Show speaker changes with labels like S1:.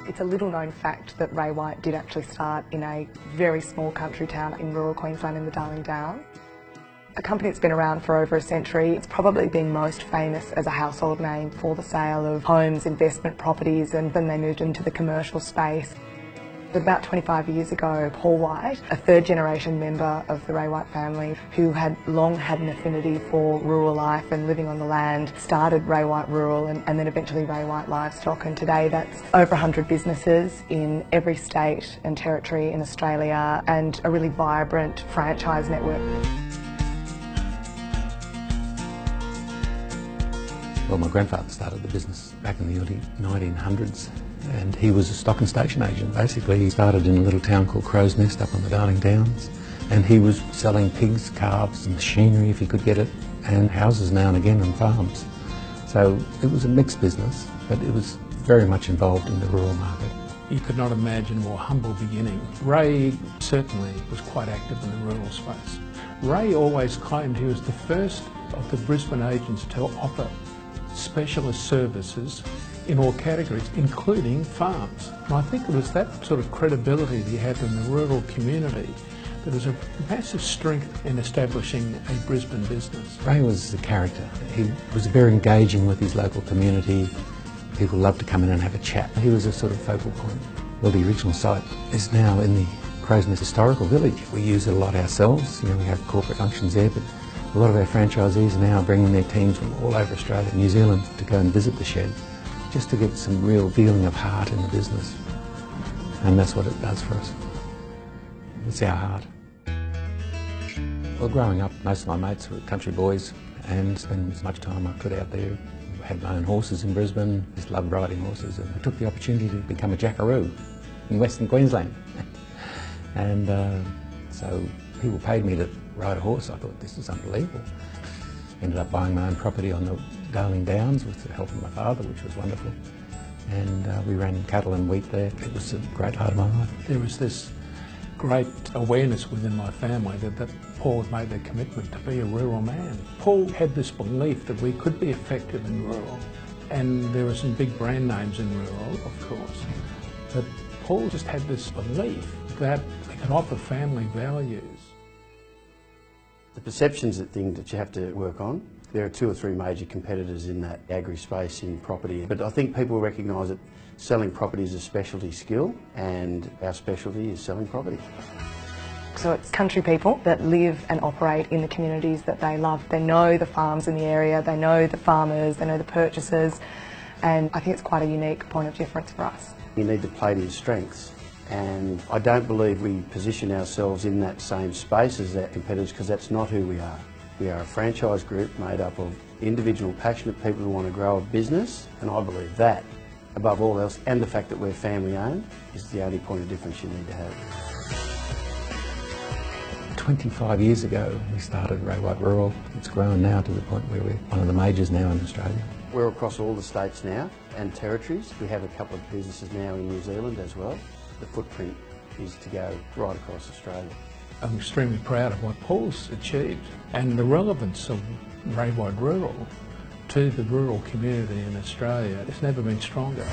S1: It's a little known fact that Ray White did actually start in a very small country town in rural Queensland in the Darling Downs. A company that's been around for over a century. It's probably been most famous as a household name for the sale of homes, investment properties, and then they moved into the commercial space. About 25 years ago, Paul White, a third-generation member of the Ray White family who had long had an affinity for rural life and living on the land, started Ray White Rural and then eventually Ray White Livestock, and today that's over 100 businesses in every state and territory in Australia and a really vibrant franchise network.
S2: Well, my grandfather started the business back in the early 1900s and he was a stock and station agent. Basically, he started in a little town called Crow's Nest up on the Darling Downs, and he was selling pigs, calves, machinery if he could get it, and houses now and again and farms. So it was a mixed business, but it was very much involved in the rural market.
S3: You could not imagine a more humble beginning. Ray certainly was quite active in the rural space. Ray always claimed he was the first of the Brisbane agents to offer specialist services in all categories, including farms. And I think it was that sort of credibility that he had in the rural community that was a massive strength in establishing a Brisbane business.
S2: Ray was a character. He was very engaging with his local community. People loved to come in and have a chat. He was a sort of focal point. Well, the original site is now in the Crow's Nest Historical Village. We use it a lot ourselves. You know, we have corporate functions there, but a lot of our franchisees are now bringing their teams from all over Australia and New Zealand to go and visit the shed, just to get some real feeling of heart in the business. And that's what it does for us. It's our heart. Well, growing up, most of my mates were country boys and spent as much time I could out there. I had my own horses in Brisbane, just loved riding horses, and I took the opportunity to become a jackaroo in Western Queensland. And so people paid me to ride a horse. I thought, this is unbelievable. Ended up buying my own property on the Darling Downs with the help of my father, which was wonderful. And we ran cattle and wheat there. It was a great part of my life.
S3: There was this great awareness within my family that Paul had made the commitment to be a rural man. Paul had this belief that we could be effective in rural, and there were some big brand names in rural, of course, but Paul just had this belief that we could offer family values.
S4: The perception's the thing that you have to work on. There are 2 or 3 major competitors in that agri space in property, but I think people recognise that selling property is a specialty skill, and our specialty is selling property.
S1: So it's country people that live and operate in the communities that they love. They know the farms in the area, they know the farmers, they know the purchasers, and I think it's quite a unique point of difference for us.
S4: You need to play to your strengths, and I don't believe we position ourselves in that same space as our competitors, because that's not who we are. We are a franchise group made up of individual, passionate people who want to grow a business, and I believe that, above all else, and the fact that we're family owned, is the only point of difference you need to have.
S2: 25 years ago we started Ray White Rural. It's grown now to the point where we're one of the majors now in Australia.
S4: We're across all the states now and territories. We have a couple of businesses now in New Zealand as well. The footprint is to go right across Australia.
S3: I'm extremely proud of what Paul's achieved, and the relevance of Ray White Rural to the rural community in Australia has never been stronger.